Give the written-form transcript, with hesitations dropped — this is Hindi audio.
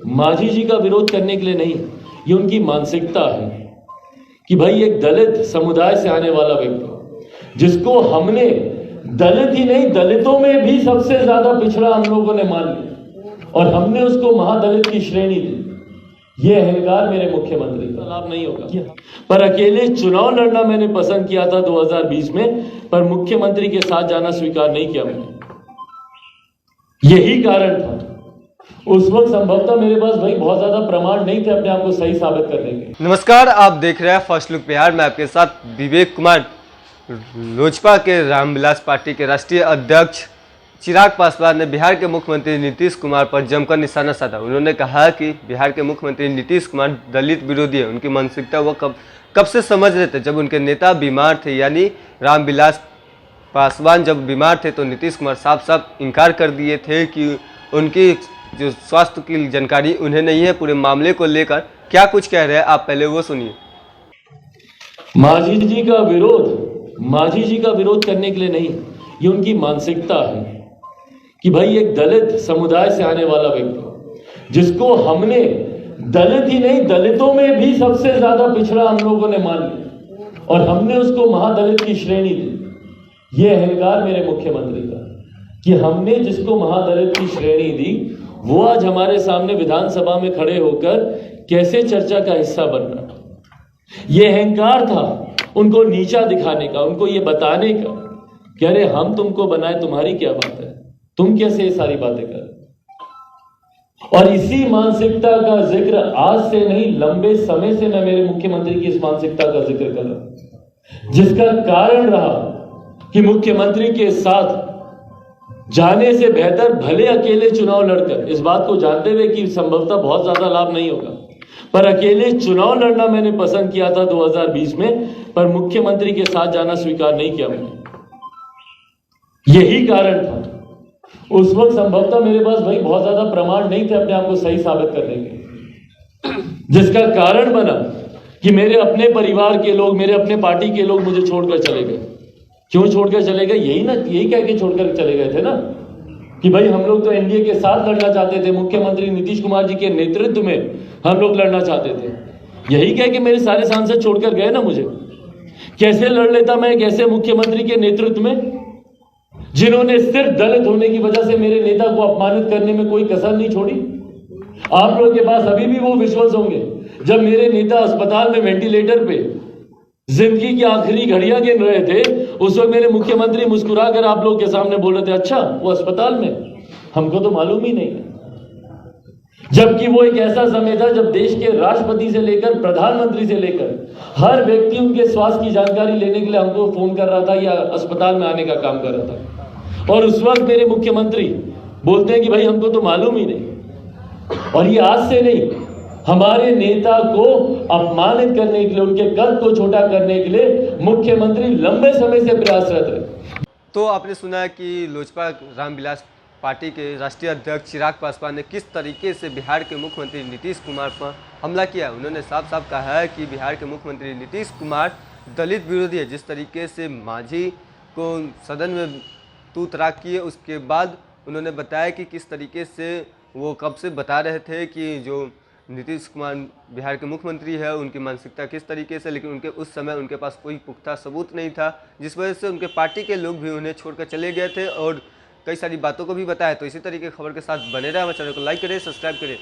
मांझी जी का विरोध करने के लिए नहीं, ये उनकी मानसिकता है कि भाई एक दलित समुदाय से आने वाला व्यक्ति जिसको हमने दलित ही नहीं दलितों में भी सबसे ज्यादा पिछड़ा हम लोगों ने मान लिया और हमने उसको महादलित की श्रेणी दी। ये अहंकार मेरे मुख्यमंत्री का लाभ नहीं होगा। पर अकेले चुनाव लड़ना मैंने पसंद किया था 2020 में, पर मुख्यमंत्री के साथ जाना स्वीकार नहीं किया मैंने। यही कारण था। उस वक्त संभवतः मेरे पास भाई बहुत ज्यादा प्रमाण नहीं थे अपने आप को सही साबित करने के। नमस्कार, आप देख रहे हैं फर्स्ट लुक बिहार। मैं आपके साथ विवेक कुमार। लोजपा के रामविलास पार्टी के राष्ट्रीय अध्यक्ष चिराग पासवान ने बिहार के मुख्यमंत्री नीतीश कुमार पर जमकर निशाना साधा। उन्होंने कहा कि बिहार के मुख्यमंत्री नीतीश कुमार दलित विरोधी है। उनकी मानसिकता वो कब से समझ रहे थे, जब उनके नेता बीमार थे, यानी रामविलास पासवान जब बीमार थे तो नीतीश कुमार साफ साफ इनकार कर दिए थे कि उनकी जो स्वास्थ्य की जानकारी उन्हें नहीं है। पूरे मामले को लेकर क्या कुछ कह रहे हैं, आप पहले वो सुनिए। मांझी जी का विरोध करने के लिए नहीं, ये उनकी मानसिकता है कि भाई एक दलित समुदाय से आने वाला व्यक्ति जिसको हमने दलित ही नहीं दलितों में भी सबसे ज्यादा पिछड़ा हम लोगों ने मान लिया और हमने उसको महादलित की श्रेणी दी। ये अहंकार मेरे मुख्यमंत्री का कि हमने जिसको महादलित की श्रेणी दी वो आज हमारे सामने विधानसभा में खड़े होकर कैसे चर्चा का हिस्सा बन रहा। ये अहंकार था उनको नीचा दिखाने का, उनको ये बताने का कि अरे हम तुमको बनाए, तुम्हारी क्या बात है, तुम कैसे ये सारी बातें कर। और इसी मानसिकता का जिक्र आज से नहीं लंबे समय से मैं मेरे मुख्यमंत्री की इस मानसिकता का जिक्र कर रहा हूं, जिसका कारण रहा कि मुख्यमंत्री के साथ जाने से बेहतर भले अकेले चुनाव लड़कर, इस बात को जानते हुए कि संभवतः बहुत ज्यादा लाभ नहीं होगा, पर अकेले चुनाव लड़ना मैंने पसंद किया था 2020 में, पर मुख्यमंत्री के साथ जाना स्वीकार नहीं किया मैंने। यही कारण था। उस वक्त संभवतः मेरे पास भाई बहुत ज्यादा प्रमाण नहीं थे अपने आप को सही साबित करने के, जिसका कारण बना कि मेरे अपने परिवार के लोग, मेरे अपने पार्टी के लोग मुझे छोड़कर चले गए। क्यों छोड़कर चले गए? यही कह के छोड़कर चले गए थे ना कि भाई हम लोग तो एनडीए के साथ लड़ना चाहते थे, मुख्यमंत्री नीतीश कुमार जी के नेतृत्व में हम लोग लड़ना चाहते थे। यही कह के मेरे सारे सांसद छोड़कर गए ना मुझे। कैसे लड़ लेता मैं एक ऐसे मुख्यमंत्री के नेतृत्व में जिन्होंने सिर्फ दलित होने की वजह से मेरे नेता को अपमानित करने में कोई कसर नहीं छोड़ी। आप लोगों के पास अभी भी वो विश्वास होंगे जब मेरे नेता अस्पताल में वेंटिलेटर पे जिंदगी की आखिरी घड़ियां गिन रहे थे, उस वक्त मेरे मुख्यमंत्री मुस्कुराकर आप लोग के सामने बोल रहे थे, अच्छा वो अस्पताल में, हमको तो मालूम ही नहीं। जबकि वो एक ऐसा समय था जब देश के राष्ट्रपति से लेकर प्रधानमंत्री से लेकर हर व्यक्ति उनके स्वास्थ्य की जानकारी लेने के लिए हमको फोन कर रहा था या अस्पताल में आने का काम कर रहा था। और उस वक्त मेरे मुख्यमंत्री बोलते हैं कि भाई हमको तो मालूम ही नहीं। और ये आज से नहीं, हमारे नेता को अपमानित करने के लिए, उनके कद को छोटा करने के लिए मुख्यमंत्री लंबे समय से प्रयासरत रहे। तो आपने सुना कि लोजपा रामविलास पार्टी के राष्ट्रीय अध्यक्ष चिराग पासवान ने किस तरीके से बिहार के मुख्यमंत्री नीतीश कुमार पर हमला किया। उन्होंने साफ साफ कहा है कि बिहार के मुख्यमंत्री नीतीश कुमार दलित विरोधी है। जिस तरीके से मांझी को सदन में तू तराक किए, उसके बाद उन्होंने बताया कि किस तरीके से वो कब से बता रहे थे कि जो नीतीश कुमार बिहार के मुख्यमंत्री है उनकी मानसिकता किस तरीके से, लेकिन उनके उस समय उनके पास कोई पुख्ता सबूत नहीं था, जिस वजह से उनके पार्टी के लोग भी उन्हें छोड़कर चले गए थे और कई सारी बातों को भी बताया। तो इसी तरीके की खबर के साथ बने रहे। हमारे चैनल को लाइक करें, सब्सक्राइब करें।